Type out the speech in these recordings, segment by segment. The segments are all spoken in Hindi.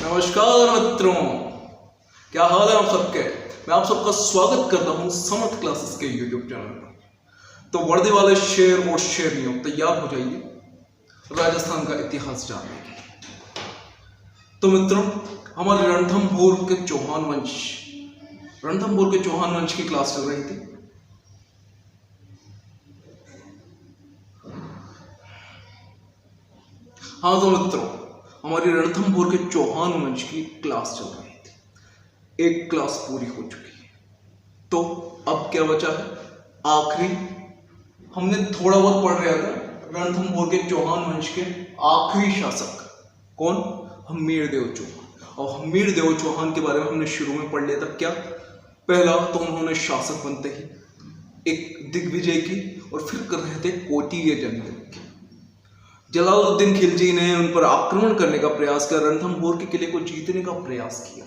नमस्कार मित्रों, क्या हाल है आप सबके। मैं आप सबका स्वागत करता हूं समर्थ क्लासेस के यूट्यूब चैनल पर। तो वर्दी वाले शेर और शेरनियों तैयार हो जाइए राजस्थान का इतिहास जानने के लिए। तो मित्रों, हमारे रणथंभौर के चौहान वंश की क्लास चल रही थी। हाँ तो मित्रों, हमारी रणथंभौर के चौहान वंश की क्लास चल रही थी। एक क्लास पूरी हो चुकी है, तो अब क्या बचा है आखिरी। हमने थोड़ा बहुत पढ़ रहा था रणथंभौर के चौहान वंश के आखिरी शासक कौन, हम्मीरदेव चौहान। और हम्मीरदेव चौहान के बारे में हमने शुरू में पढ़ लिया था। क्या पहला तो उन्होंने शासक बनते ही एक दिग्विजय की और फिर कर रहे थे कोटीय जनपद की। जलालुद्दीन खिलजी ने उन पर आक्रमण करने का प्रयास कर रणथंभौर के किले को जीतने का प्रयास किया,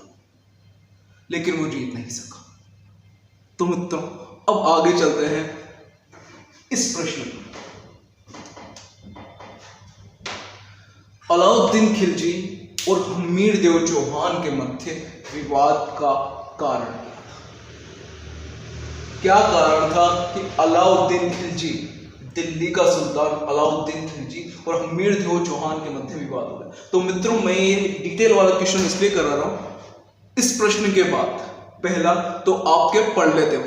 लेकिन वो जीत नहीं सका। तो मित्रों, अब आगे चलते हैं इस प्रश्न पर। अलाउद्दीन खिलजी और हम्मीरदेव चौहान के मध्य विवाद का कारण क्या कारण था कि अलाउद्दीन खिलजी, दिल्ली का सुल्तान अलाउद्दीन खिलजी और हम्मीरदेव चौहान के मध्य विवाद हो गया। तो मित्रों, मैं ये डिटेल वाला क्वेश्चन इसलिए करा रहा हूं। इस प्रश्न के बाद पहला तो आपके पढ़ लेते हो,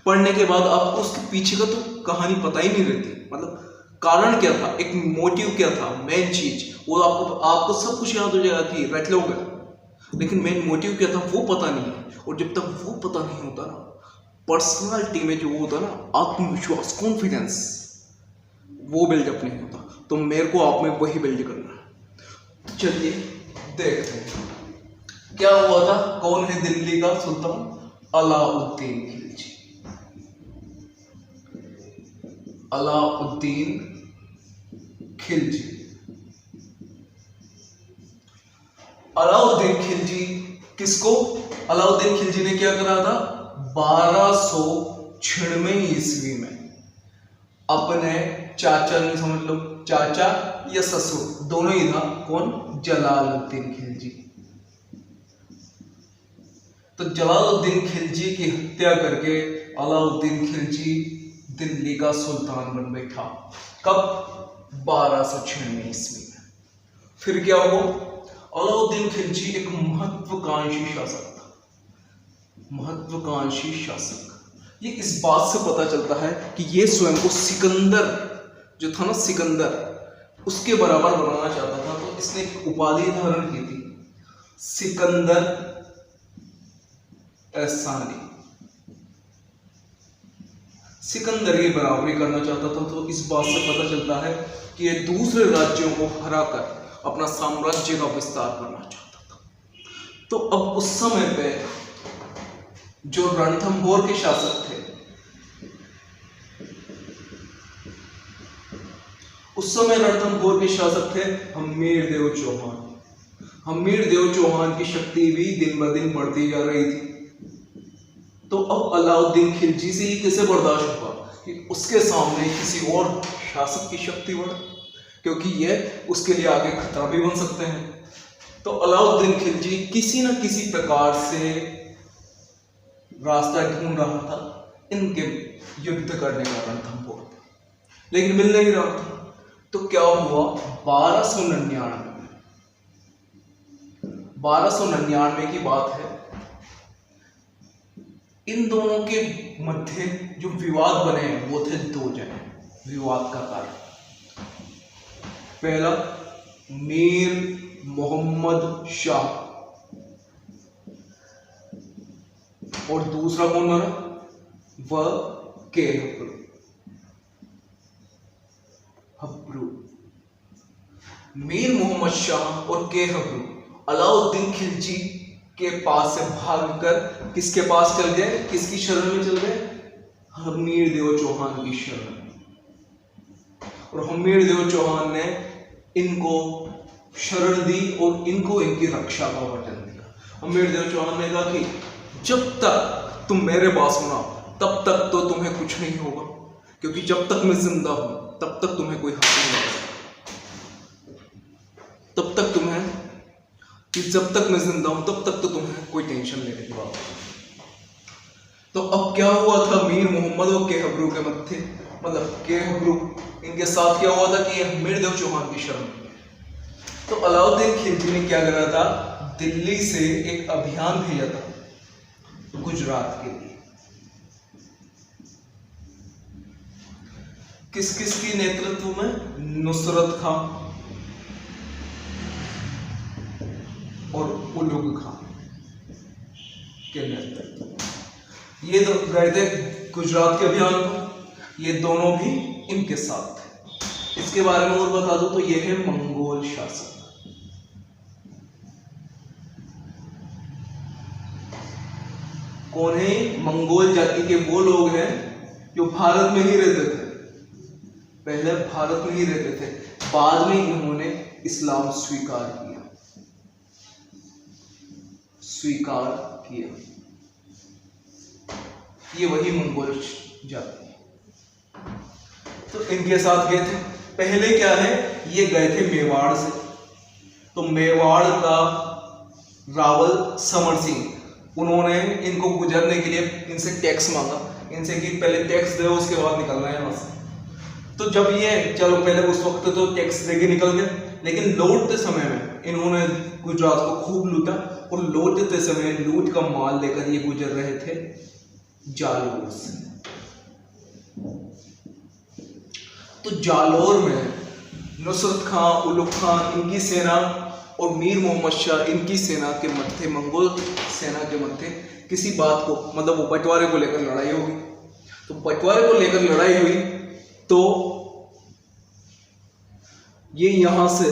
पढ़ने के बाद आपको उसके पीछे का तो कहानी पता ही नहीं रहती। मतलब कारण क्या था, एक मोटिव क्या था, मेन चीज वो आपको सब कुछ याद हो जाएगा कि रट लोगे, लेकिन मेन मोटिव क्या था वो पता नहीं है। और जब तक वो पता नहीं होता ना, पर्सनालिटी में जो वो होता ना आत्मविश्वास, कॉन्फिडेंस, वो बिल्डअप नहीं होता। तो मेरे को आप में वही बिल्ड करना है। तो चलिए देखते हैं क्या हुआ था। कौन है दिल्ली का सुल्तान? अलाउद्दीन खिलजी। अलाउद्दीन खिलजी। अलाउद्दीन खिलजी किसको, अलाउद्दीन खिलजी ने क्या करा था 1296 ईस्वी में अपने चाचा ने, समझ लो चाचा या ससुर दोनों ही था, कौन, जलालुद्दीन खिलजी। तो जलालुद्दीन खिलजी की हत्या करके अलाउद्दीन खिलजी दिल्ली का सुल्तान बन बैठा। कब? 1296 ईस्वी में। फिर क्या हुआ, अलाउद्दीन खिलजी एक महत्वाकांक्षी शासक था। महत्वाकांक्षी शासक ये इस बात से पता चलता है कि ये स्वयं को सिकंदर जो था ना, सिकंदर, उसके बराबर बनाना चाहता था। तो इसने एक उपाधि धारण की थी, सिकंदर एहसानी। सिकंदर की बराबरी करना चाहता था। तो इस बात से पता चलता है कि ये दूसरे राज्यों को हराकर अपना साम्राज्य का विस्तार करना चाहता था। तो अब उस समय पे जो रणथंभौर के शासक थे, उस समय रणथंभौर के शासक थे हम्मीरदेव चौहान। हम्मीरदेव चौहान की शक्ति भी दिन ब दिन बढ़ती जा रही थी। तो अब अलाउद्दीन खिलजी से ही कैसे बर्दाश्त हुआ कि उसके सामने किसी और शासक की शक्ति बढ़े, क्योंकि यह उसके लिए आगे खतरा भी बन सकते हैं। तो अलाउद्दीन खिलजी किसी न किसी प्रकार से रास्ता ढूंढ रहा था इनके युद्ध करने का रणथंभौर, लेकिन मिल नहीं रहा था। तो क्या हुआ, 1299 की बात है। इन दोनों के मध्य जो विवाद बने वो थे दो जने। विवाद का कारण पहला मीर मोहम्मद शाह और दूसरा कौन बना, वह के हब्रू। मीर मोहम्मद शाह और के हब्रू अलाउद्दीन खिलजी के पास से भागकर किसके पास चल गए, किसकी शरण में चल गए, हम्मीरदेव चौहान की शरण में। और हम्मीरदेव चौहान ने इनको शरण दी और इनको इनकी रक्षा का वचन दिया। हम्मीरदेव चौहान ने कहा कि जब तक तुम मेरे पास हो ना, तब तक तो तुम्हें कुछ नहीं होगा, क्योंकि जब तक मैं जिंदा हूं तब तक तुम्हें कोई हाथ नहीं लगा सकता, तब तक तुम्हें कि जब तक मैं जिंदा हूं तब तक तो तुम्हें कोई टेंशन लेने की बात नहीं। तो अब क्या हुआ था मीर मोहम्मद और केहबरू के मध्य, मतलब केहबरू इनके साथ क्या हुआ था कि मीरदेव चौहान की शरण में। तो अलाउद्दीन खिलजी ने क्या करा था, दिल्ली से एक अभियान भेजा था गुजरात के लिए। किस किस की नेतृत्व में, नुसरत खां और उलुग खां के नेतृत्व। ये तो गए थे गुजरात के अभियान को, ये दोनों भी इनके साथ थे। इसके बारे में और बता दूं तो ये है मंगोल शासक। कौन है? मंगोल जाति के वो लोग हैं जो भारत में ही रहते थे, पहले भारत में ही रहते थे, बाद में इन्होंने इस्लाम स्वीकार किया। ये वही मंगोल जाति है। तो इनके साथ गए थे। पहले क्या है, ये गए थे मेवाड़ से। तो मेवाड़ का रावल समर सिंह, उन्होंने इनको गुजरने के लिए इनसे टैक्स मांगा, इनसे कि पहले टैक्स दो उसके बाद निकलना है यहाँ से। तो जब ये चलो पहले उस वक्त तो टैक्स देके निकल गए, लेकिन लौटते समय में इन्होंने गुजरात को खूब लूटा, और लौटते समय लूट का माल लेकर ये गुजर रहे थे जालोर से। तो जालोर में नुसरत खां, उलुग खान इनकी सेना और मीर मोहम्मद शाह इनकी सेना के मध्य, मंगोल सेना के मध्य किसी बात को, मतलब वो बंटवारे को लेकर लड़ाई होगी। तो बंटवारे को लेकर लड़ाई हुई तो ये यहां से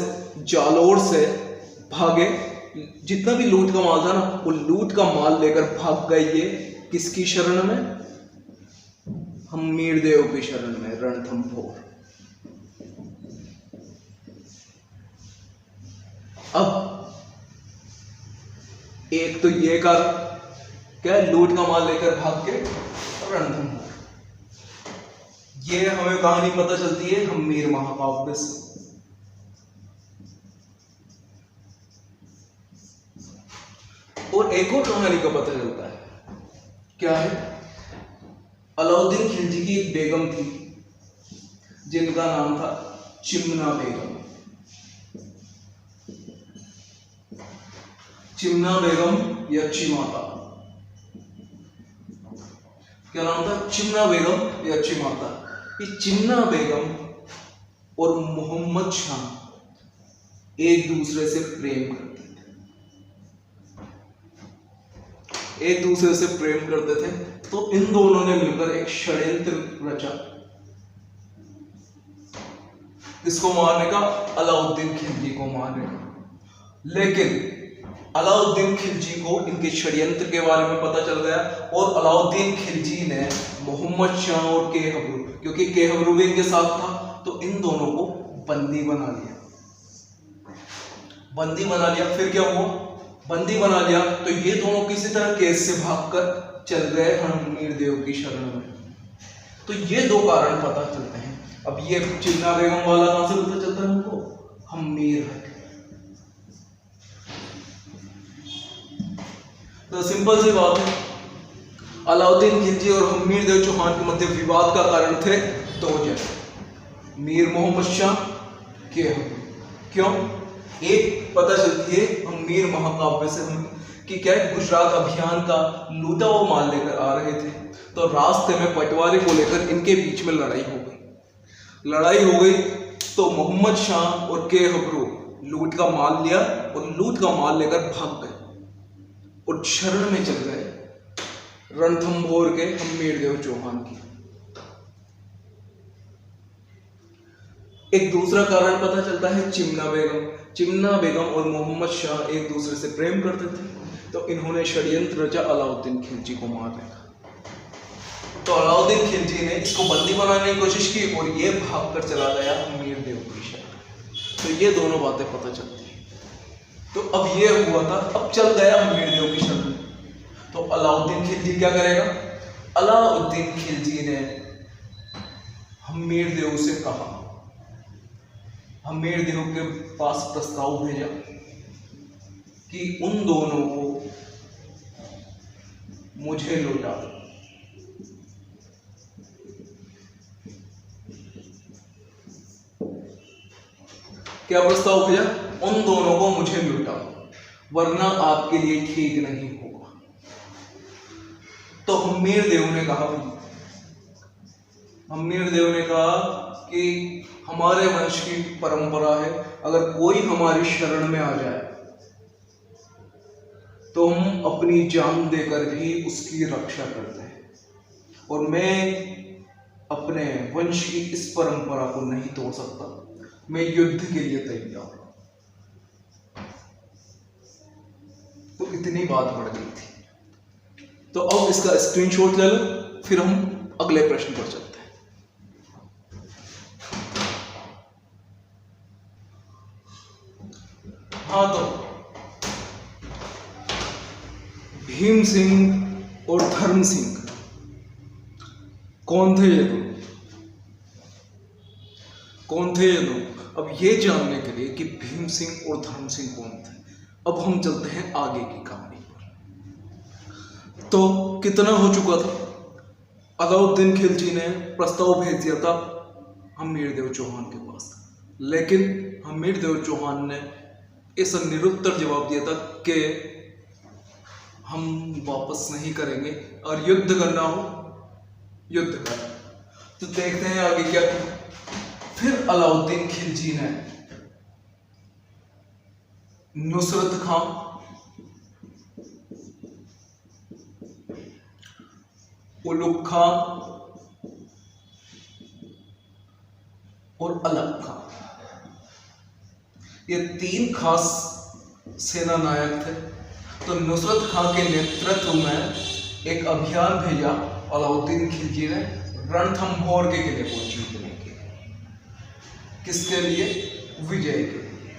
जालोर से भागे। जितना भी लूट का माल था ना, वो लूट का माल लेकर भाग गए ये किसकी शरण में, हम मीरदेव की शरण में, रणथंभौर। अब एक तो ये कर क्या, लूट का माल लेकर भाग के रणथंभौर। ये हमें कहानी पता चलती है हम मीर महाकाव्य से। और एक और कहानी का पता चलता है, क्या है, अलाउद्दीन खिलजी की एक बेगम थी जिनका नाम था चिमना बेगम। चिमना बेगम या चिमाता, क्या नाम था, चिमना बेगम या चिमाता। ये चिमना बेगम और मोहम्मद शाह एक दूसरे से प्रेम करते थे। तो इन दोनों ने मिलकर एक षड्यंत्र रचा, किसको मारने का, अलाउद्दीन खिलजी को मारने का। लेकिन अलाउद्दीन खिलजी को इनके षड्यंत्र के बारे में पता चल गया, और अलाउद्दीन खिलजी ने मोहम्मद शाह और केहबरू, क्योंकि केहबरू भी इनके साथ था, तो इन दोनों को बंदी बना लिया। फिर क्या हुआ, बंदी बना लिया तो ये दोनों किसी तरह केस से भागकर चल गए हमीर देव की शरण में। तो ये दो कारण पता चलते हैं। अब ये चिमना बेगम वाला कहां से पता चलता है हमको, हमीर है। तो सिंपल सी बात है, अलाउद्दीन खिलजी और हमीर देव चौहान के मध्य विवाद का कारण थे दो जन, मीर मोहम्मद शाह के। क्यों, एक पता चलती है हम मीर महाकाव्य से हम कि क्या गुजरात अभियान का लूटा हुआ माल लेकर आ रहे थे, तो रास्ते में पटवारी को लेकर इनके बीच में लड़ाई हो गई। तो मोहम्मद शाह और केहबरू लूट का माल लिया और लूट का माल लेकर भाग गए और शरण में चल गए रणथंभौर के हमीर देव चौहान की। एक दूसरा कारण पता चलता है चिमना बेगम और मोहम्मद शाह एक दूसरे से प्रेम करते थे, तो इन्होंने षड्यंत्र रचा अलाउद्दीन खिलजी को मारने का। तो अलाउद्दीन खिलजी ने इसको बंदी बनाने की कोशिश की और ये भागकर चला गया हमीर देव की शरण। तो ये दोनों बातें पता चलती है। तो अब ये हुआ था, अब चल गया हमीर देव की शरण। तो अलाउद्दीन खिलजी क्या करेगा, अलाउद्दीन खिलजी ने हमीर देव से कहा, हमीर देव के पास प्रस्ताव भेजा कि उन दोनों को मुझे लौटा दो। क्या प्रस्ताव भैया? उन दोनों को मुझे लौटा दो, वरना आपके लिए ठीक नहीं होगा। तो हम्मीर देव ने कहा, हम्मीर देव ने कहा कि हमारे वंश की परंपरा है, अगर कोई हमारी शरण में आ जाए तो हम अपनी जान देकर भी उसकी रक्षा करते हैं, और मैं अपने वंश की इस परंपरा को नहीं तोड़ सकता। मैं युद्ध के लिए तैयार हूं। तो इतनी बात बढ़ गई थी। तो अब इसका स्क्रीनशॉट ले लो, फिर हम अगले प्रश्न पर चलते हैं। हाँ, तो भीम सिंह और धर्म सिंह कौन थे ये दो? कौन थे ये दो? अब ये जानने के लिए कि भीम सिंह और धर्म सिंह कौन थे, अब हम चलते हैं आगे की कहानी पर। तो कितना हो चुका था? अलाउद्दीन खिलजी ने प्रस्ताव भेज दिया था हम्मीरदेव चौहान के पास, लेकिन हम्मीरदेव चौहान ने इस निरुत्तर जवाब दिया था कि हम वापस नहीं करेंगे, और युद्ध करना हो युद्ध करना। तो देखते हैं आगे क्या। फिर अलाउद्दीन खिलजी ने नुसरत खां, उलुग खां और अलग खां, ये तीन खास सेना नायक थे। तो नुसरत खां के नेतृत्व में एक अभियान भेजा अलाउद्दीन खिलजी ने रणथंभौर के किले को जीतने के लिए। किसके लिए? विजय के लिए।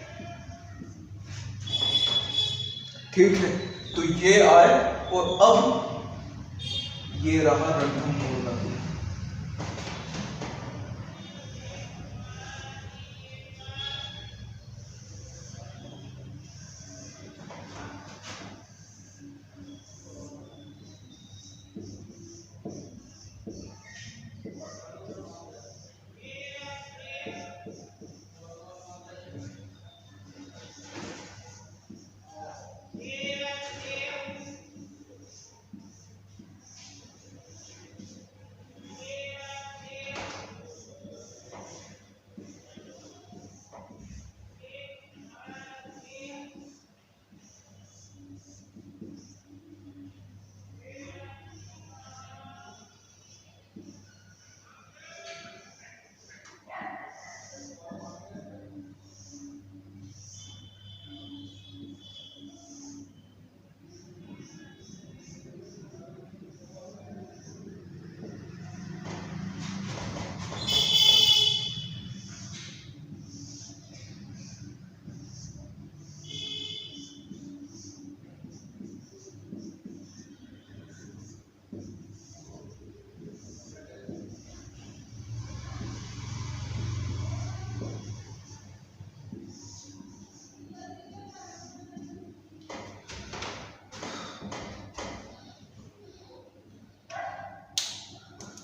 ठीक है, तो ये आए, और अब ये रहा रणथंभौर का किला।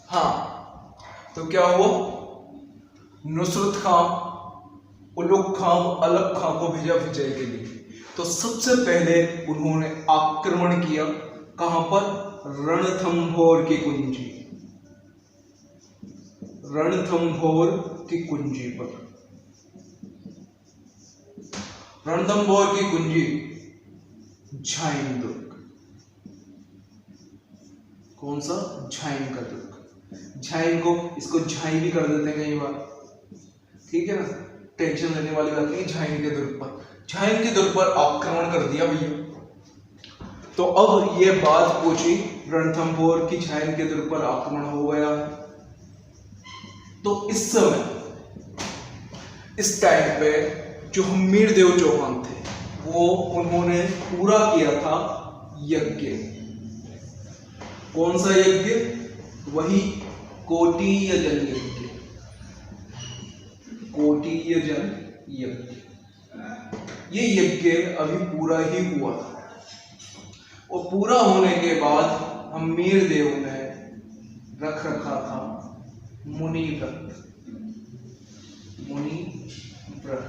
हाँ, तो क्या हुआ? नुसरत खां, उलुग खां, अलग खां को भेजा विजय के लिए। तो सबसे पहले उन्होंने आक्रमण किया, कहां पर? रणथंभौर की कुंजी, रणथंभौर की कुंजी पर। रणथंभौर की कुंजी झाइन दुर्ग। कौन सा? झाइन का दुर्ग। झाइन को, इसको झाई भी कर देते हैं कई बार, ठीक है ना, टेंशन लेने वाली बात नहीं। झाइन के दुर्ग पर, झाइन के दुर्ग पर आक्रमण कर दिया भैया। तो अब ये बात पहुंची रणथंभौर की, झाइन के दुर्ग पर आक्रमण हो गया है। तो इस समय, इस टाइम पे जो हम्मीरदेव चौहान थे, वो उन्होंने पूरा किया था यज्ञ। कौन सा यज्ञ? वही कोटि यजन यज्ञ, कोटि यजन यज्ञ। ये यज्ञ अभी पूरा ही हुआ था और पूरा होने के बाद हम्मीर देव ने रख रखा था मुनि व्रत। मुनि व्रत,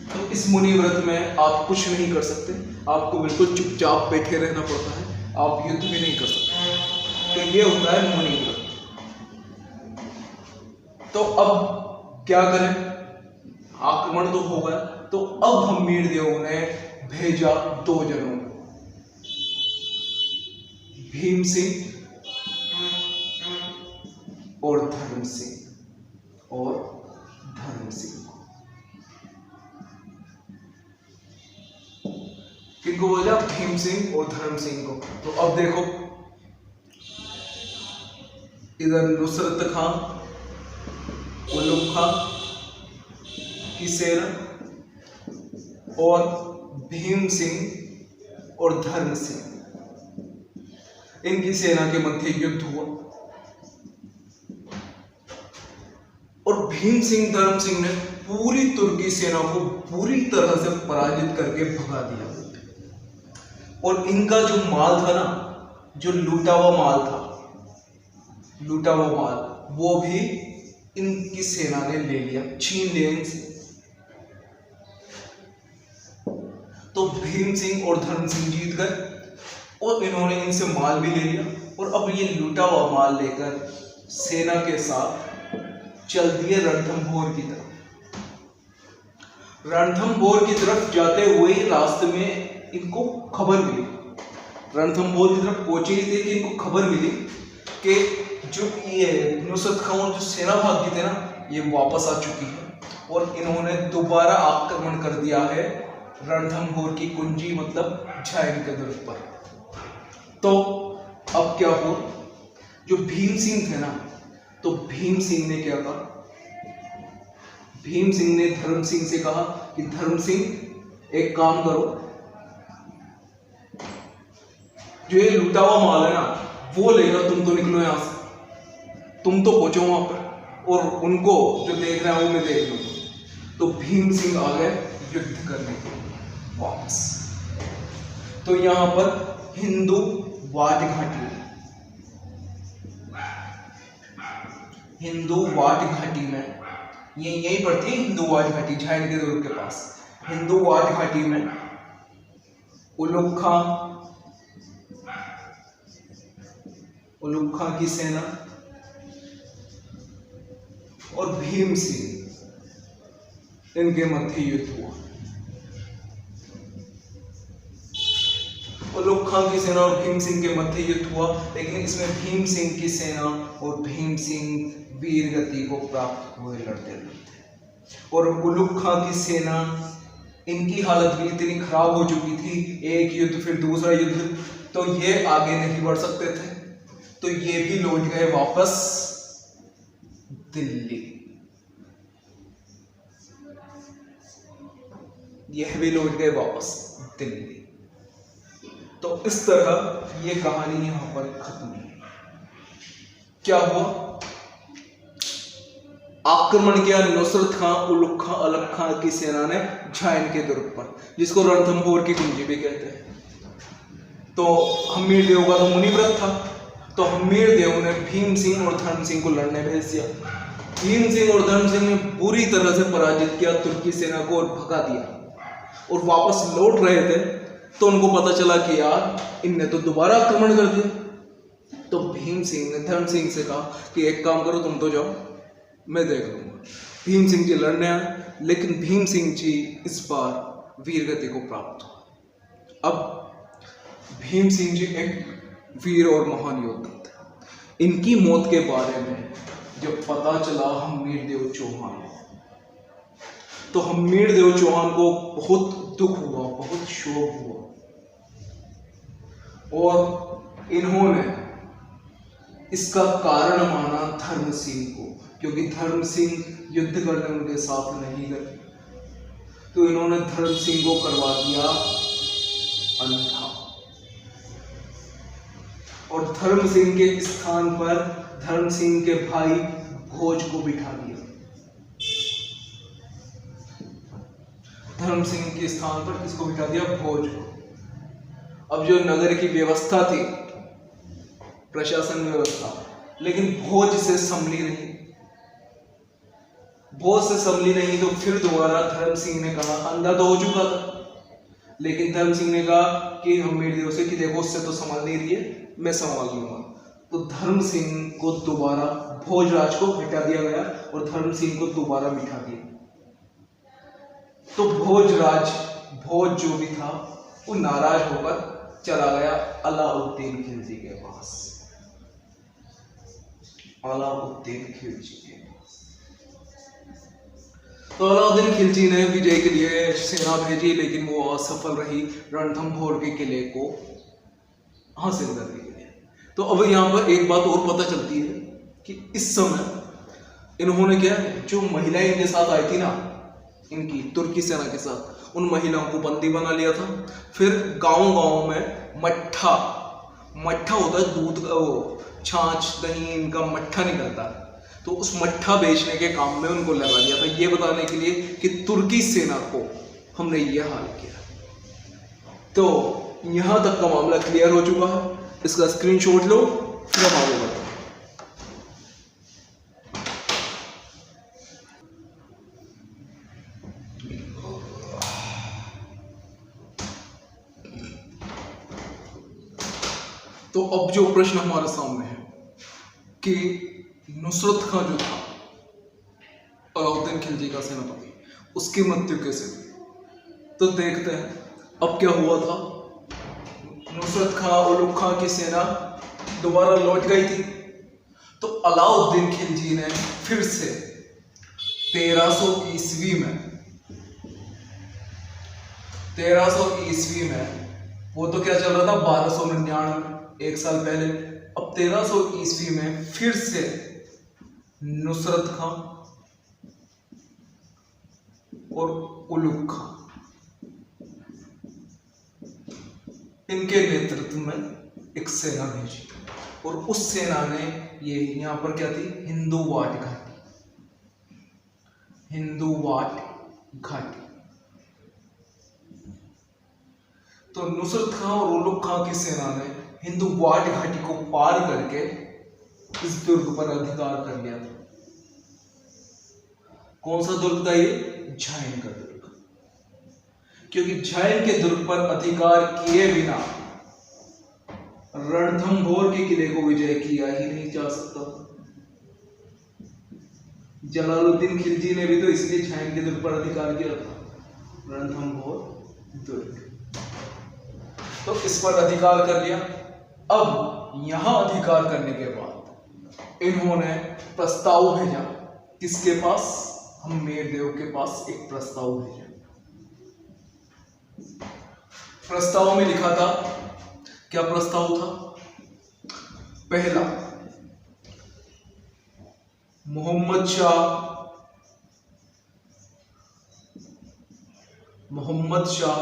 तो इस मुनि व्रत में आप कुछ नहीं कर सकते, आपको बिल्कुल चुपचाप बैठे रहना पड़ता है, आप युद्ध भी नहीं कर सकते। तो ये होता है मुनि व्रत। तो अब क्या करें, आक्रमण तो हो गया, तो अब हम्मीर देव ने भेजा 2 जनों को, भीम सिंह और धर्म सिंह को। किनको बोला? भीम सिंह और धर्म सिंह को। तो अब देखो, इधर नुसरत खां, उलुग खां की सेना और भीम सिंह और धर्म सिंह, इनकी सेना के मध्य युद्ध हुआ और भीम सिंह धर्म सिंह ने पूरी तुर्की सेना को पूरी तरह से पराजित करके भगा दिया। और इनका जो माल था ना, जो लूटा हुआ माल था, वो भी इनकी सेना ने ले लिया, छीन लिया इनसे। तो भीम सिंह और धर्म सिंह जीत गए और इन्होंने इनसे माल भी ले लिया और अब ये लूटा हुआ माल लेकर सेना के साथ चल दिए रणथंभौर की तरफ। रणथंभौर की तरफ जाते हुए रास्ते में इनको खबर मिली, रणथंभौर की तरफ पहुंचे थे कि इनको खबर मिली कि जो ये नुसरत खां जो सेना भागी थे ना, ये वापस आ चुकी है और इन्होंने दोबारा आक्रमण कर दिया है रणथंभौर की कुंजी, मतलब झायन के दुर्ग पर। तो अब क्या हुआ, जो भीम सिंह थे ना, तो भीम सिंह ने क्या कहा, भीम सिंह ने धर्म सिंह से कहा कि धर्म सिंह एक काम करो, जो ये लूटा हुआ माल है ना, वो लेकर तुम तो निकलो यहां से, तुम तो पहुंचो वहां पर और उनको जो देख रहे हैं वो मैं देख लूंगा। तो भीम सिंह आ गए युद्ध करने के लिए वापस। तो यहां पर हिंदू वाट घाटी, हिंदू वाट घाटी में, ये यही पड़ती है हिंदू वाट घाटी, झायन के दुर्ग के पास। हिंदू वाट घाटी में उलुग खां की सेना और भीम सिंह, इनके मध्य युद्ध हुआ। उलुग खां की सेना और भीम सिंह के मध्य युद्ध हुआ, लेकिन इसमें भीम सिंह की सेना और भीम सिंह वीर गति को प्राप्त हुए लड़ते लड़ते, और उलुग खां की सेना, इनकी हालत भी इतनी खराब हो चुकी थी, एक युद्ध फिर दूसरा युद्ध, तो ये आगे नहीं बढ़ सकते थे, तो ये भी लौट गए वापस दिल्ली। यह भी लौट गए वापस दिल्ली। तो इस तरह ये कहानी यहां पर खत्म हुई। क्या हुआ, आक्रमण किया नुसरत खां, उलुग खां, अलग खां की सेना ने झायन के दुर्ग पर, जिसको रणथंभौर की कुंजी भी कहते हैं। तो हम्मीर देव का तो मुनि व्रत था, तो हम्मीर देव ने भीम सिंह और धर्म सिंह को लड़ने भेज दिया। भीम सिंह और धर्म सिंह ने पूरी तरह से पराजित किया तुर्की सेना को और भगा दिया। और वापस लौट रहे थे तो उनको पता चला कि यार इनने तो दोबारा आक्रमण कर दिया। तो भीम सिंह ने धर्म सिंह से कहा कि एक काम करो, तुम तो जाओ, मैं देख लूंगा। भीम सिंह जी लड़ने आए, लेकिन भीम सिंह जी इस बार वीरगति को प्राप्त हुआ। अब भीम सिंह जी एक वीर और महान योद्धा थे। इनकी मौत के बारे में जब पता चला हम्मीर देव चौहान, तो हम्मीर देव चौहान को बहुत दुख हुआ, बहुत शोक हुआ, और इन्होंने इसका कारण माना धर्म सिंह को, क्योंकि धर्म सिंह युद्ध करने उनके साथ नहीं गए, तो इन्होंने धर्म सिंह को करवा दिया अंधा, और धर्म सिंह के स्थान पर धर्म सिंह के भाई भोज को बिठा दिया। धर्म सिंह के स्थान पर किसको बिठा दिया? भोज को। अब जो नगर की व्यवस्था थी, प्रशासन व्यवस्था, लेकिन भोज से संभली नहीं। भोज से संभली नहीं तो फिर दोबारा धर्म सिंह ने कहा, अंधा तो हो चुका था, लेकिन धर्म सिंह ने कहा कि हमीरदेव से कि देखो उससे तो संभाल नहीं रही है, मैं संभाल लूंगा। तो धर्म सिंह को दोबारा भोजराज को हटा दिया गया और धर्म सिंह को दोबारा बिठा दिया। तो भोजराज, भोज जो भी था वो नाराज होकर चला गया अलाउद्दीन खिलजी के पास। अलाउद्दीन खिलजी के पास। तो अलाउद्दीन खिलजी ने विजय के लिए सेना भेजी, लेकिन वो असफल रही रणथंभौर के किले को हासिल करने के लिए। तो अब यहाँ पर एक बात और पता चलती है कि इस समय इन्होंने क्या, जो महिलाएं इनके साथ आई थी ना, इनकी तुर्की सेना के साथ, उन महिलाओं को बंदी बना लिया था। फिर गांव-गांव में मट्ठा होता है, दूध का वो छाछ दही इनका मट्ठा निकलता है, तो उस मट्ठा बेचने के काम में उनको लगा दिया था, ये बताने के लिए कि तुर्की सेना को हमने ये हाल किया। तो यहां तक का मामला क्लियर हो चुका है, इसका स्क्रीनशॉट लो, फिर हम आगे बढ़ते हैं। तो अब जो प्रश्न हमारे सामने है कि नुसरत खां जो था अलाउद्दीन खिलजी का सेनापति, उसकी मृत्यु कैसे हुई? तो देखते हैं अब क्या हुआ था। नुसरत खां, उलुग खां की सेना दोबारा लौट गई थी। तो अलाउद्दीन खिलजी ने फिर से 1300 ईस्वी में वो तो क्या चल रहा था 1299, एक साल पहले। अब 1300 ईस्वी में फिर से नुसरत खां और उलुग खां इनके नेतृत्व में एक सेना भेजी और उस सेना ने ये यहां पर क्या थी, हिंदू वाट घाटी। तो नुसरत खां और उलुग खां की सेना ने हिंदू वाट घाटी को पार करके इस दुर्ग पर अधिकार कर लिया था। कौन सा दुर्ग था ये? झैन का दुर्ग। क्योंकि झैन के दुर्ग पर अधिकार किए बिना रणथंभौर के किले को विजय किया ही नहीं जा सकता। जलालुद्दीन खिलजी ने भी तो इसलिए झैन के दुर्ग पर अधिकार किया था, रणथंभौर दुर्ग। तो इस पर अधिकार कर लिया। अब यहां अधिकार करने के बाद इन्होंने प्रस्ताव भेजा, किसके पास? हमीरदेव के पास एक प्रस्ताव भेजा। प्रस्ताव में लिखा था, क्या प्रस्ताव था? पहला, मोहम्मद शाह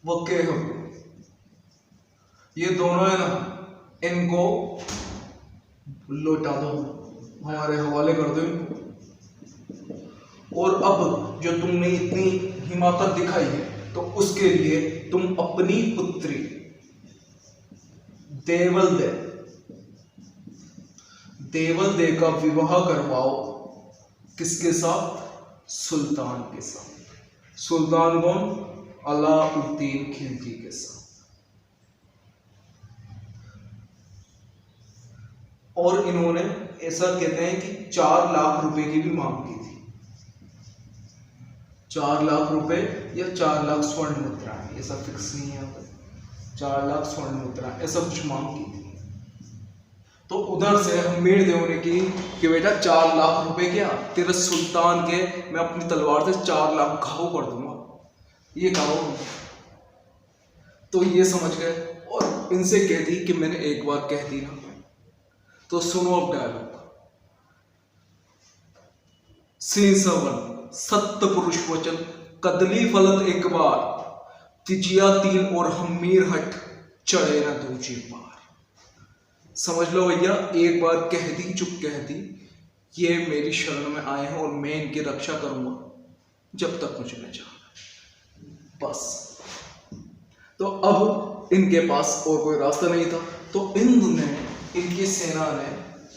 व केहब, ये दोनों है ना, इनको लौटा दो, हमारे हवाले कर दो इनको। और अब जो तुमने इतनी हिमाकत दिखाई है, तो उसके लिए तुम अपनी पुत्री देवल दे का विवाह करवाओ, किसके साथ? सुल्तान के साथ। सुल्तान कौन? अलाउद्दीन खिलजी के साथ। और इन्होंने ऐसा कहते हैं कि 4 लाख रुपए की भी मांग की थी। 4 लाख रुपए या 4 लाख स्वर्ण मुद्राएं, ऐसा फिक्स नहीं है, 4 लाख स्वर्ण मुद्रा ऐसा कुछ मांग की थी। तो उधर से हमीरदेव ने की कि बेटा 4 लाख रुपए क्या, तेरे सुल्तान के मैं अपनी तलवार से 4 लाख घाव कर दूंगा, ये कहो। तो ये समझ गए और इनसे कह दी कि मैंने एक बार कह दी ना, तो सुनो अब डायलॉग। सींसवन सत्य पुरुष वचन, कदली फलत एक बार, तिजिया तीन और हमीर हट, चढ़े ना दूजी बार। समझ लो भैया, एक बार कह दी, चुप कह दी, ये मेरी शरण में आए हैं और मैं इनकी रक्षा करूंगा जब तक मुझे न चाहे। बस। तो अब इनके पास और कोई रास्ता नहीं था, तो इनकी सेना ने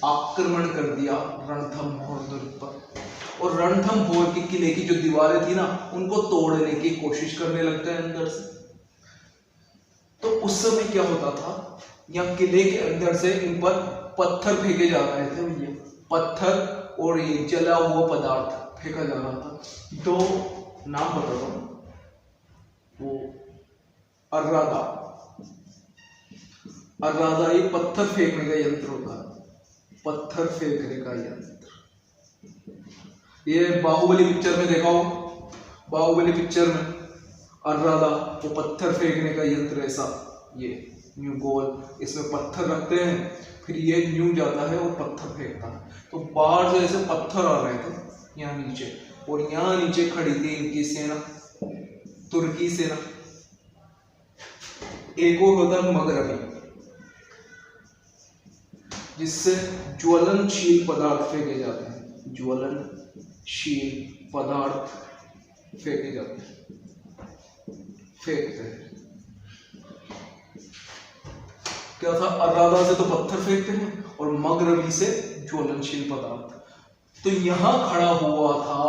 आक्रमण कर दिया रणथंभौर दुर्ग पर, और रणथंभौर के किले की जो दीवारें थी ना, उनको तोड़ने की कोशिश करने लगते हैं अंदर से। तो उस समय क्या होता था, यहाँ किले के अंदर से इन पर पत्थर फेंके जा रहे थे, ये पत्थर और ये जला हुआ पदार्थ फेंका जा रहा था। तो नाम बताता हूँ, वो अर्रादा ये पत्थर फेंकने का यंत्र होता है, पत्थर फेंकने का यंत्र। ये बाहुबली पिक्चर में देखा हो, बाहुबली पिक्चर में अर्रादा वो पत्थर फेंकने का यंत्र, ऐसा ये न्यू गोल, इसमें पत्थर रखते हैं, फिर ये न्यू जाता है और पत्थर फेंकता है। तो बाहर से ऐसे पत्थर आ रहे थे यहाँ नीचे, और यहाँ नीचे खड़ी थी इनकी सेना, तुर्की सेना। एक और होता है मगरबी, जिससे ज्वलनशील पदार्थ फेंके जाते हैं, ज्वलनशील पदार्थ फेंके जाते हैं, फेंकते हैं। क्या था, अर्रादा से तो पत्थर फेंकते हैं और मगरबी से ज्वलनशील पदार्थ। तो यहां खड़ा हुआ था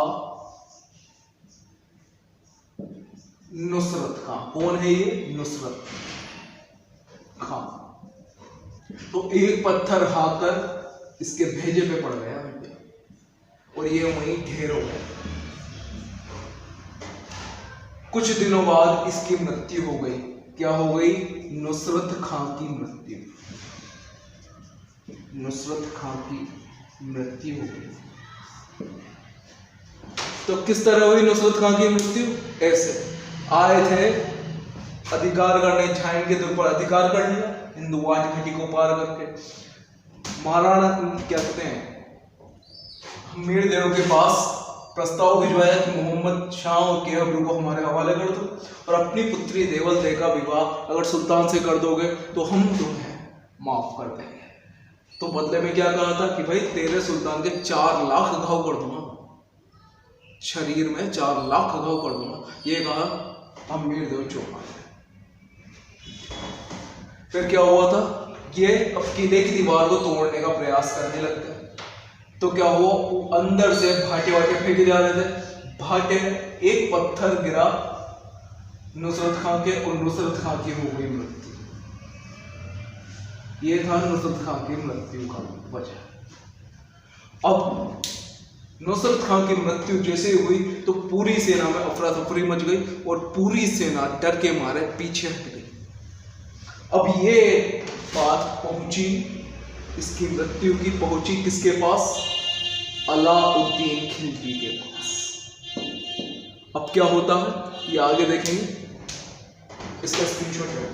नुसरत खां। कौन है ये? नुसरत खां। तो एक पत्थर खाकर इसके भेजे पे पड़ गया और ये वहीं ढेर हो गया। कुछ दिनों बाद इसकी मृत्यु हो गई। क्या हो गई? नुसरत खां की मृत्यु। नुसरत खां की मृत्यु हो गई। तो किस तरह हुई नुसरत खां की मृत्यु? ऐसे आए थे अधिकार करने, झाइन के दुर्ग पर अधिकार कर लिया, हिंदुवाद घाटी को पार करके। महाराणा क्या कहते हैं, हमीर देव के पास प्रस्ताव भिजवाया कि मोहम्मद शाह और केहबरू को हमारे हवाले कर दो, और अपनी पुत्री देवल का विवाह अगर सुल्तान से कर दोगे तो हम तुम्हें माफ कर देंगे। तो बदले में क्या कहा था कि भाई तेरे सुल्तान के 4 लाख घाव कर दूंगा, शरीर में 4 लाख घाव कर दूंगा, ये कहा हमीर देव चौहान। फिर क्या हुआ था, ये अब किले की दीवार को तोड़ने का प्रयास करने लगते हैं। तो क्या हुआ, अंदर से भाटे वाटे फेंके जा रहे थे, भाटे एक पत्थर गिरा नुसरत खां के, और नुसरत खां की हो गई मृत्यु। ये था नुसरत खां की मृत्यु का वजह। अब नुसरत खां की मृत्यु जैसे हुई तो पूरी सेना में अफरा तफरी मच गई, और पूरी सेना डर के मारे पीछे हट गई। अब ये बात पहुंची, इसकी मृत्यु की पहुंची किसके पास? अलाउद्दीन खिलजी के पास। अब क्या होता है ये आगे देखेंगे, इसका स्क्रीनशॉट है।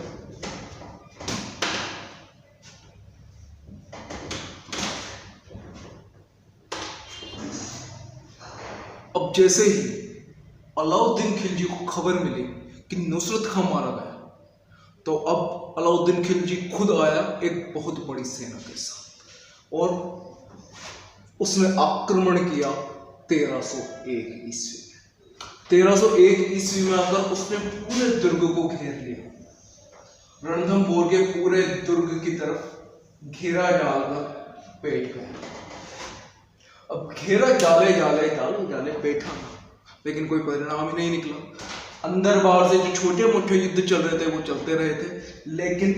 अब जैसे ही अलाउद्दीन खिलजी को खबर मिली कि नुसरत खां मारा गया, तो अब अलाउद्दीन खिलजी खुद आया एक बहुत बड़ी सेना के साथ, और उसने आक्रमण किया 1301 ईस्वी में। 1301 ईस्वी में आकर उसने पूरे दुर्ग को घेर लिया, रणथंभौर के पूरे दुर्ग की तरफ घेरा डालकर बैठ गया। अब घेरा डाले बैठा, लेकिन कोई परिणाम ही नहीं निकला। अंदर बाहर से जो छोटे मोटे युद्ध चल रहे थे वो चलते रहे थे, लेकिन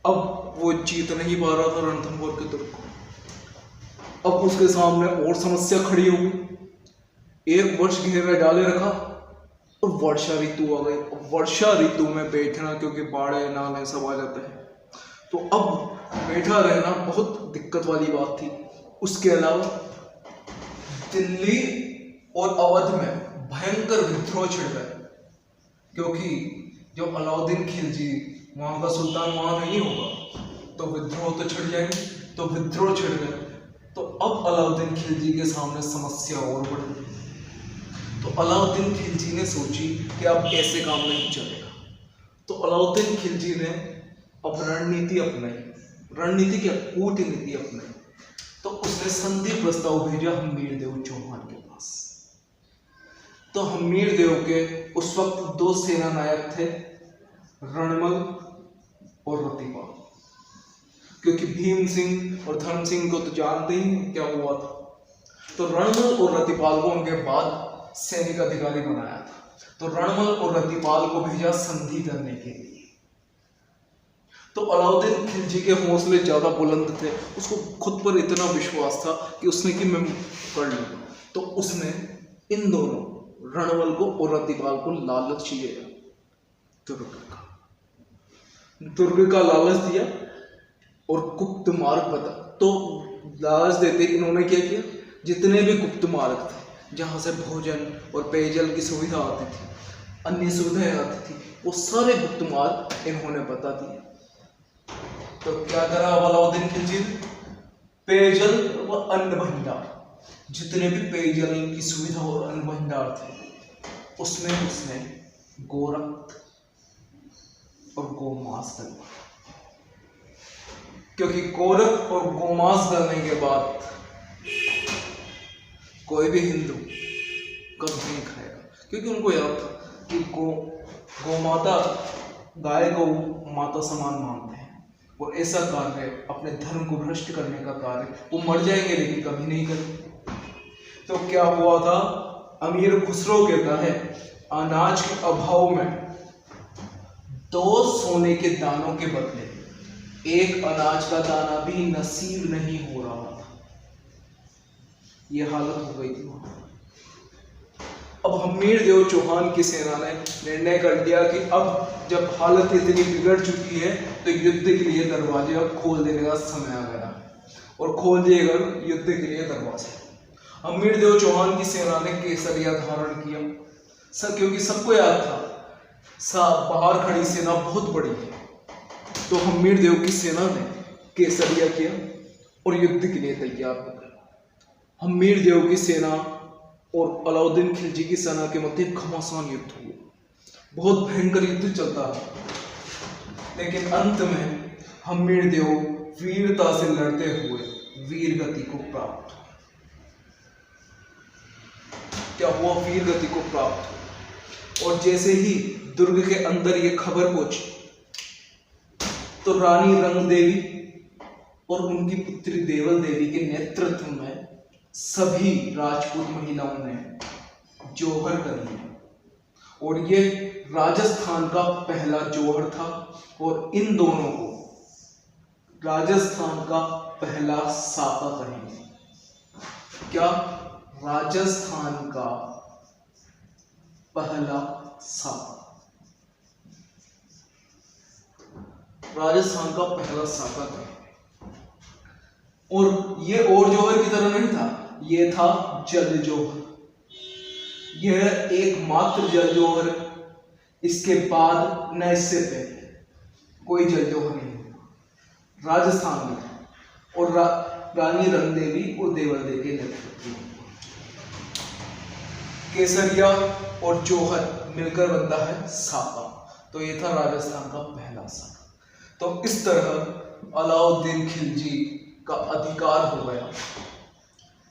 अब वो जीत नहीं पा रहा था रणथंभौर के दुर्ग को। अब उसके सामने और समस्या खड़ी हो गई। 1 वर्ष घेरा डाले रखा और वर्षा ऋतु आ गई। अब वर्षा ऋतु में बैठना, क्योंकि बाढ़े नाले सब आ जाते हैं, तो अब बैठा रहना बहुत दिक्कत वाली बात थी। उसके अलावा दिल्ली और अवध में भयंकर विद्रोह छिड़ गए, क्योंकि जब अलाउद्दीन खिलजी वहां का सुल्तान वहां नहीं होगा तो विद्रोह तो छिड़ जाएंगे। तो विद्रोह छिड़ गए, तो अब अलाउद्दीन खिलजी के सामने समस्या और बढ़ गई। तो अलाउद्दीन खिलजी ने सोची कि अब ऐसे काम नहीं चलेगा। तो अलाउद्दीन खिलजी ने अब रणनीति अपनाई, रणनीति क्या, कूटनीति अपनाई। तो उसने संधि प्रस्ताव भेजा हमीर देव चौहान के पास। तो हमीर देव के उस वक्त दो सेना नायक थे, रणमल और रतिपाल। क्योंकि भीम सिंह और धर्म सिंह को तो जानते ही क्या हुआ था। तो रणमल और रतिपाल को उनके बाद सैनिक अधिकारी बनाया था। तो रणमल और रतिपाल को भेजा संधि करने के लिए। तो अलाउद्दीन खिलजी के हौसले ज्यादा बुलंद थे, उसको खुद पर इतना विश्वास था कि उसने कि मैं कर लूंगा। तो उसने इन दोनों रणमल को और रतिपाल को लालच दिया, दुर्ग का लालच दिया और गुप्त मार्ग बता। तो लालच देते इन्होंने क्या किया, जितने भी गुप्त मार्ग थे जहां से भोजन और पेयजल की सुविधा आती थी, अन्य सुविधाएं आती थी, वो सारे गुप्त मार्ग इन्होंने बता दिए। तो क्या करा अलाउद्दीन खिलजी ने, पेयजल व अन्न भंडार, जितने भी पेयजल की सुविधा और अन्न भंडार थे उसमें उसने गोरख और गोमांस डलवाया। क्योंकि गोरख और गोमांस डालने के बाद कोई भी हिंदू कभी नहीं खाएगा, क्योंकि उनको याद था कि गोमाता, गाय को माता समान मानते हैं और ऐसा कार्य, अपने धर्म को भ्रष्ट करने का कार्य, वो मर जाएंगे लेकिन कभी नहीं करेंगे। तो क्या हुआ था, अमीर खुसरो कहता है अनाज के अभाव में 2 सोने के दानों के बदले 1 अनाज का दाना भी नसीब नहीं हो रहा था। यह हालत हो गई थी वहां। अब हमीर देव चौहान की सेना ने निर्णय कर लिया कि अब जब हालत इतनी बिगड़ चुकी है तो युद्ध के लिए दरवाजे अब खोल देने का समय आ गया और खोल दिए गए युद्ध के लिए दरवाजे। हमीर देव चौहान की सेना ने केसरिया धारण किया। क्योंकि सबको याद था बाहर खड़ी सेना बहुत बड़ी है, तो हमीर देव की सेना ने केसरिया किया और युद्ध के लिए तैयार हो गए। हमीर देव की सेना और अलाउद्दीन खिलजी की सेना के मध्य घमासान युद्ध हुआ। बहुत भयंकर युद्ध चलता है, लेकिन अंत में हमीर देव वीरता से लड़ते हुए वीर गति को प्राप्त हुआ। क्या हुआ, वीर गति को प्राप्त हुआ। और जैसे ही दुर्ग के अंदर ये खबर पहुंची तो रानी रंग देवी और उनकी पुत्री देवल देवी के नेतृत्व में सभी राजपूत महिलाओं ने जोहर कर लिया और ये राजस्थान का पहला जोहर था और इन दोनों को राजस्थान का पहला साका कहेंगे। क्या, राजस्थान का पहला साका, राजस्थान का पहला साका था। और ये और जोहर की तरह नहीं था, ये था जल जोहर। यह एकमात्र जल जोहर, इसके बाद न इससे पहले कोई जल जोहर नहीं हुआ राजस्थान में। और रानी रंगदेवी और देवल देवी के नेतृत्व में केसरिया और जोहर मिलकर बनता है साका। तो ये था राजस्थान का पहला साका। तो इस तरह अलाउद्दीन खिलजी का अधिकार हो गया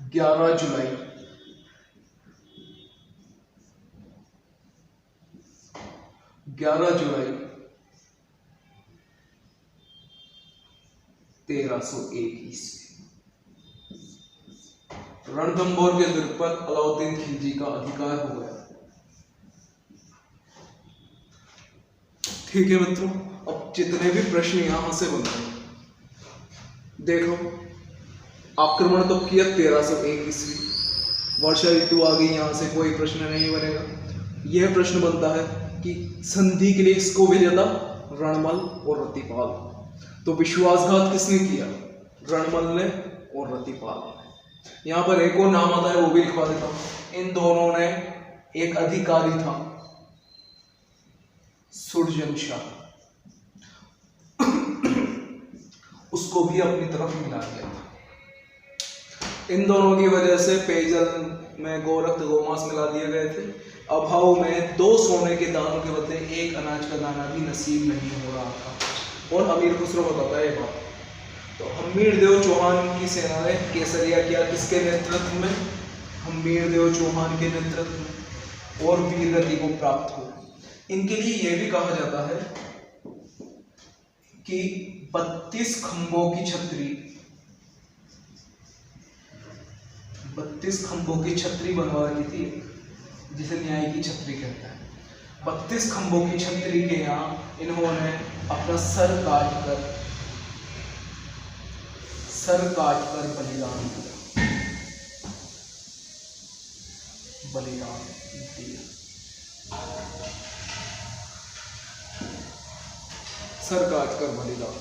11 जुलाई 1301 ईस्वी। रणथंभौर के दुर्ग पर अलाउद्दीन खिलजी का अधिकार हो गया। ठीक है मित्रों, अब जितने भी प्रश्न यहां से बनते हैं, देखो आक्रमण तो किया 1301 ईस्वी, वर्षा ऋतु आ गई, यहां से कोई प्रश्न नहीं बनेगा। यह प्रश्न बनता है कि संधि के लिए किसको भेजा था, रणमल और रतिपाल। तो विश्वासघात किसने किया, रणमल ने और रतिपाल ने। यहाँ पर एक और नाम आता है, वो भी लिखवा देता हूं। इन दोनों ने, एक अधिकारी था सुरजन शाह, उसको भी अपनी तरफ मिला दिया था। इन दोनों की वजह से पेयजल में गोरख गोमांस मिला दिए गए थे। अभाव में 2 सोने के दानों के बदले 1 अनाज का दाना भी नसीब नहीं हो रहा था। और अमीर खुसरो बताता है ये बात। तो हमीर देव चौहान की सेना ने केसरिया किया, किसके नेतृत्व में, हमीर देव चौहान के नेतृत्व में। और वीरगति को प्राप्त हो। इनके लिए यह भी कहा जाता है कि 32 खंभों की छतरी, 32 खंभों की छतरी बनवा रही थी, जिसे न्याय की छतरी कहता है। 32 खंभों की छतरी के यहाँ इन्होंने अपना सर काट कर बलिदान दिया, सर काट कर बलिदान।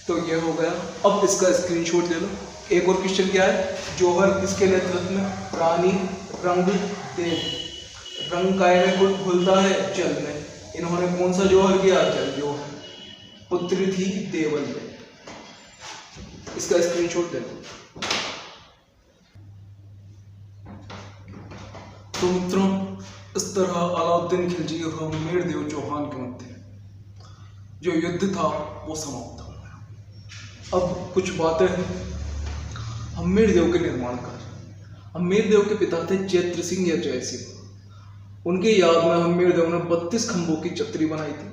तो ये हो गया। अब इसका स्क्रीनशॉट ले लो। एक और क्वेश्चन क्या है, जौहर किसके नेतृत्व में? रानी रंग देव। रंग काय में घुलता है? जल में। इन्होंने कौन सा जौहर किया? जल जौहर। पुत्री थी देवल में। इसका स्क्रीनशॉट ले लो। तो मित्रों, इस तरह अलाउद्दीन खिलजी और हमीर देव चौहान के मध्य जो युद्ध था वो समाप्त हो गया। अब कुछ बातें हैं हमीर देव के निर्माण कार्य। हमीर देव के पिता थे चैत्र सिंह या जय सिंह। उनके याद में हमीर देव ने 32 खंभों की छतरी बनाई थी,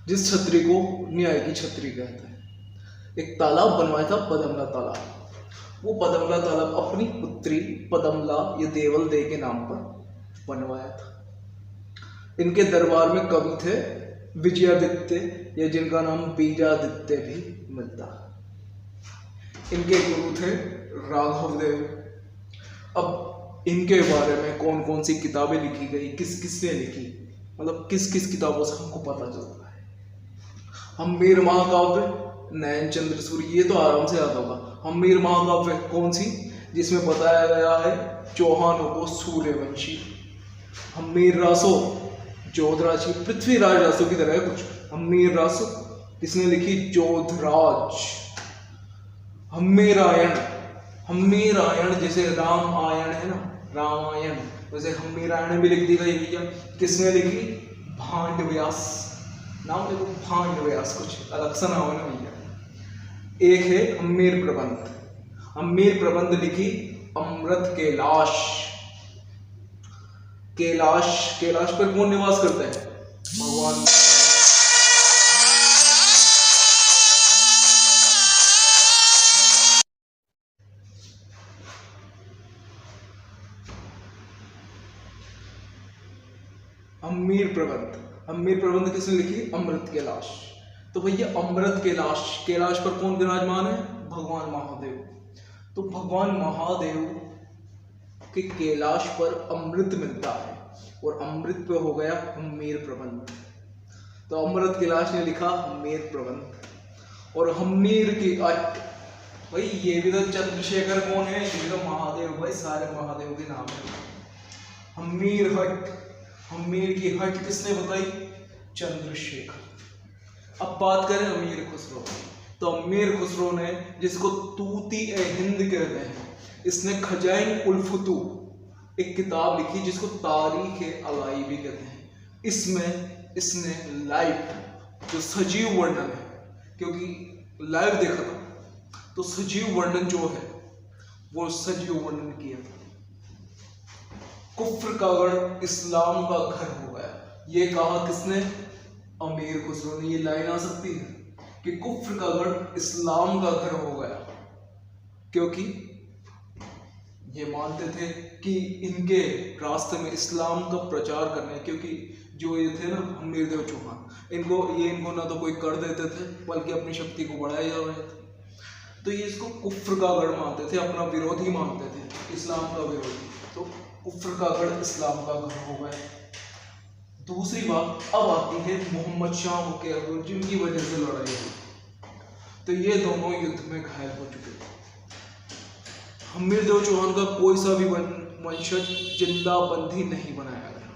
जिस छतरी को न्याय की छतरी कहते हैं। एक तालाब बनवाया था, पदमला तालाब। वो पदमला तालाब अपनी पुत्री पदमला या देवल दे के नाम पर बनवाया था। इनके दरबार में कवि थे विजयादित्य, या जिनका नाम बीजादित्य भी मिलता है। इनके गुरु थे राघव देव। अब इनके बारे में कौन कौन सी किताबें लिखी गई, किस किसने लिखी, मतलब किस किस किताबों से हमको पता चलता है। हमीर महाकाव्य, नयन चंद्र सूर्य, ये तो आराम से याद होगा। हमीर महाकाव्य कौन सी? जिसमें बताया गया है चौहानों को सूर्यवंशी। हमीर रासो, जोधराज, पृथ्वीराज रासो की तरह है कुछ। हमीर रासो किसने लिखी? जोधराज। हमीरायण, हमीरायण जैसे राम आयण है ना, रामायण, वैसे हमीरायण भी लिख दी गई भैया। किसने लिखी? भांड व्यास। नाम देखो, भांड व्यास, कुछ अलग सा नाम है ना भैया। एक है हमीर प्रबंध। हमीर प्रबंध लिखी अमृत कैलाश। कैलाश पर कौन निवास करता है? भगवान। हमीर प्रबंध किसने लिखी? अमृत कैलाश। तो भैया अमृत कैलाश पर कौन विराजमान है? भगवान महादेव। तो भगवान महादेव के कैलाश पर अमृत मिलता है, और अमृत पे हो गया हमीर प्रबंध। तो अमृत कैलाश ने लिखा हमीर प्रबंध। और हमीर की अट, भाई ये भी तो चंद्रशेखर कौन है? ये भी तो महादेव, भाई सारे महादेव के नाम है। हमीर हट, हमीर की हट किसने बताई? चंद्रशेखर। अब बात करें अमीर खुसरो। तो अमीर खुसरो ने, जिसको तूती ए हिंद कहते हैं, इसने खजाइन उल फुतू एक किताब लिखी जिसको तारीख अलाई भी कहते हैं। इसमें इसने लाइव जो सजीव वर्णन है, क्योंकि लाइव देखा था, तो सजीव वर्णन जो है वो सजीव वर्णन किया था। कुफ्र का गढ़ इस्लाम का घर हो गया, ये कहा किसने? अमीर खुसरो ने। ये लाइन आ सकती है कि कुफ्र का गढ़ इस्लाम का घर हो गया, क्योंकि ये मानते थे कि इनके रास्ते में इस्लाम का प्रचार करने, क्योंकि जो ये थे ना हमीर देव चौहान, इनको ना तो कोई कर देते थे, बल्कि अपनी शक्ति को बढ़ाए जा रहे थे। तो ये इसको कुफ्र का गढ़ मानते थे, अपना विरोधी मानते थे, इस्लाम का विरोधी। तो कुफ्र का गढ़ इस्लाम का घर हो गया। दूसरी बात अब आती है मोहम्मद शाह के अकबर, जिनकी वजह से लड़ाई हुई। तो ये दोनों युद्ध में घायल हो चुके थे। हमीर देव चौहान का कोई सा भी वंशज जिंदा बंदी नहीं बनाया गया,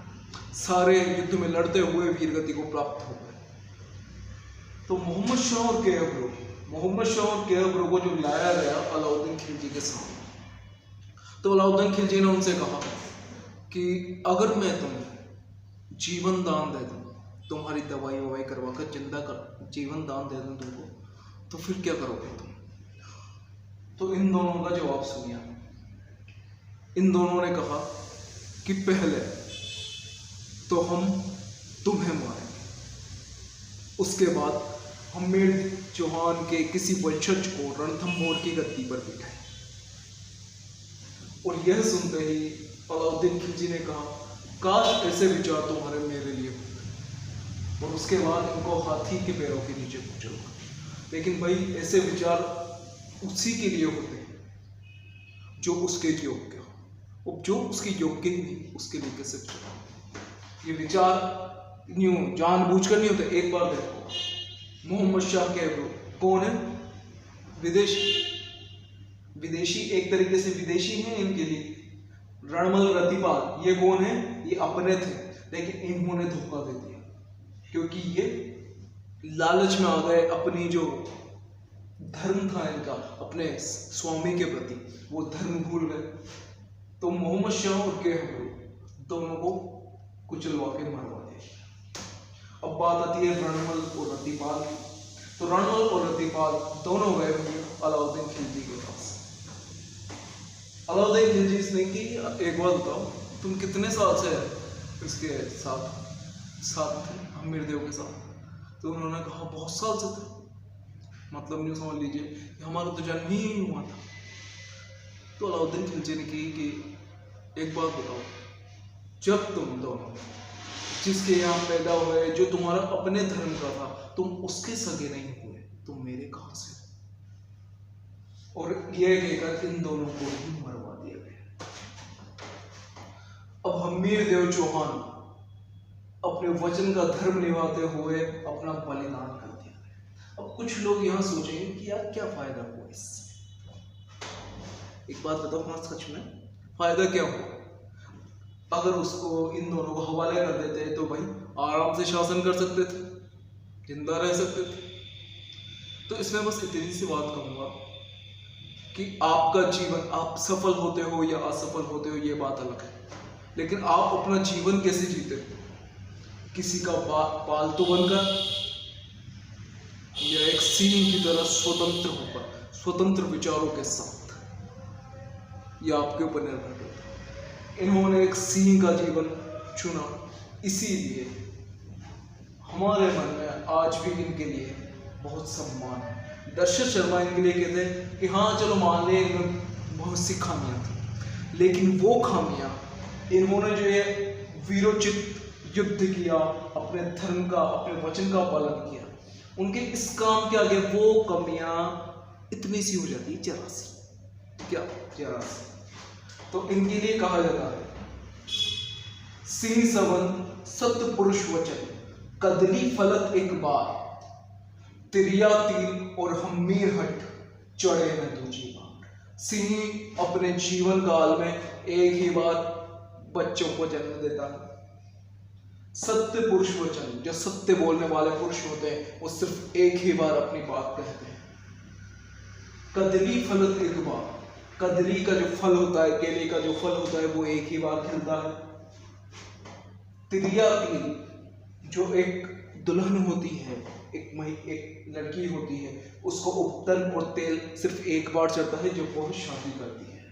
सारे युद्ध में लड़ते हुए वीरगति को प्राप्त हो गए। तो मोहम्मद शाह और के अकबर को जो लाया गया अलाउद्दीन खिलजी के सामने, तो अलाउद्दीन खिलजी ने उनसे कहा कि अगर मैं तुम्हें जीवन दान दे दूं, तुम्हारी दवाई ववाई करवा कर जीवन दान दे दूं तुमको, तो फिर क्या करोगे तुम? तो इन दोनों का जवाब सुनिए। इन दोनों ने कहा कि पहले तो हम तुम्हें मारेंगे, उसके बाद हमीर चौहान के किसी वंशज को रणथंभौर की गद्दी पर बिठाए। और यह सुनते ही अलाउद्दीन खिलजी ने कहा, काश ऐसे विचार तुम्हारे मेरे लिए होते। और उसके बाद इनको हाथी के पैरों के नीचे पूछा। लेकिन भाई ऐसे विचार उसी के लिए होते हैं जो उसके योग्य हो, जो उसके योग्य नहीं उसके लिए कैसे विचार? ये विचार यूं जानबूझकर नहीं होते। एक बार देखो, मोहम्मद शाह कहलू कौन है? विदेशी एक तरीके से विदेशी हैं इनके लिए। रणमल रतिपाल ये कौन है? ये अपने थे, लेकिन इन्होंने धोखा दे दिया क्योंकि ये लालच में आ गए। अपनी जो धर्म था इनका अपने स्वामी के प्रति, वो धर्म भूल गए। तो मोहम्मद शाह और कहलू दोनों को कुचलवा के मरवा दिया। अब बात आती है रणमल और रतिपाल की। तो रणमल और रतिपाल दोनों गए अलाउद्दीन खिलजी के पास। अलाउद्दीन खिलजी ने कि एक बात बताओ, तुम कितने साल से इसके साथ थे, हमीर देव के साथ? तो उन्होंने कहा बहुत साल से थे। मतलब नहीं समझ लीजिए कि हमारा तो जन्म ही नहीं हुआ था। तो अलाउद्दीन खिलजी ने की कि एक बात बताओ, जब तुम दोनों जिसके यहाँ पैदा हुए, जो तुम्हारा अपने धर्म का था, तुम उसके सगे नहीं हुए, तुम मेरे कहां से? और यह कहकर इन दोनों को ही मरवा दिया गया। अब हमीर देव चौहान अपने वचन का धर्म निभाते हुए अपना बलिदान कर दिया। अब कुछ लोग यहाँ सोचेंगे कि यार क्या फायदा हुआ इससे? एक बात बताओ, हाँ सच में फायदा क्या हुआ? अगर उसको इन दोनों को हवाले कर देते तो भाई आराम से शासन कर सकते थे, जिंदा रह सकते थे। तो इसमें बस इतनी सी बात कहूंगा कि आपका जीवन, आप सफल होते हो या असफल होते हो ये बात अलग है, लेकिन आप अपना जीवन कैसे जीते हो? किसी का पालतू बनकर या एक सिंह की तरह स्वतंत्र होकर, स्वतंत्र विचारों के साथ, यह आपके ऊपर निर्भर करता है। इन्होंने एक सिंह का जीवन चुना, इसीलिए हमारे मन में आज भी इनके लिए बहुत सम्मान है। दर्शक शर्मा इनके लिए कहते हैं कि हाँ चलो मान लें इनमें बहुत सी खामियां थी, लेकिन वो खामियां इन्होंने जो है वीरोचित युद्ध किया, अपने धर्म का, अपने वचन का पालन किया, उनके इस काम के आगे वो कमियां इतनी सी हो जाती है, जरा सी। क्या? जरा सी। तो इनके लिए कहा जाता है सिंह सवन सत्य पुरुष वचन, कदली फलत एक बार, तिरिया तीन और हमीर हट चढ़े में दूजी बार। सिंह अपने जीवन काल में एक ही बार बच्चों को जन्म देता है। सत्य पुरुष वचन, जो सत्य बोलने वाले पुरुष होते हैं, वो सिर्फ एक ही बार अपनी बात कहते हैं। कदली फलत एक बार, कदली का जो फल होता है, केले का जो फल होता है, वो एक ही बार खिलता है। तिरिया तीन, जो एक दुल्हन होती है, एक लड़की होती है, उसको उपटन और तेल सिर्फ एक बार चढ़ता है जब वो शादी करती है।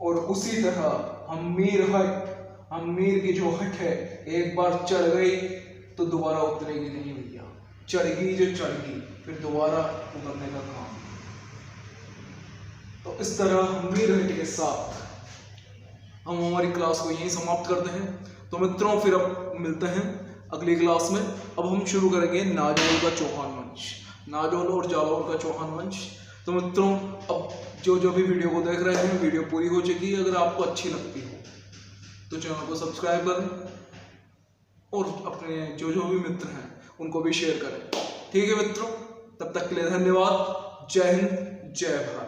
और उसी तरह हमीर की जो हट है, एक बार चढ़ गई तो दोबारा उतरेगी नहीं भैया, चढ़गी जो चढ़गी, फिर दोबारा उतरने का काम। तो इस तरह हमीर हट के साथ हम हमारी क्लास को यहीं समाप्त करते हैं। तो मित्रों फिर अब मिलते हैं अगली क्लास में। अब हम शुरू करेंगे नाजौल का चौहान वंश, नाजौल और जालौर का चौहान वंश। तो मित्रों अब जो भी वीडियो को देख रहे हैं, वीडियो पूरी हो चुकी है। अगर आपको अच्छी लगती हो तो चैनल को सब्सक्राइब करें और अपने जो भी मित्र हैं उनको भी शेयर करें। ठीक है मित्रों, तब तक के लिए धन्यवाद। जय हिंद, जय भारत।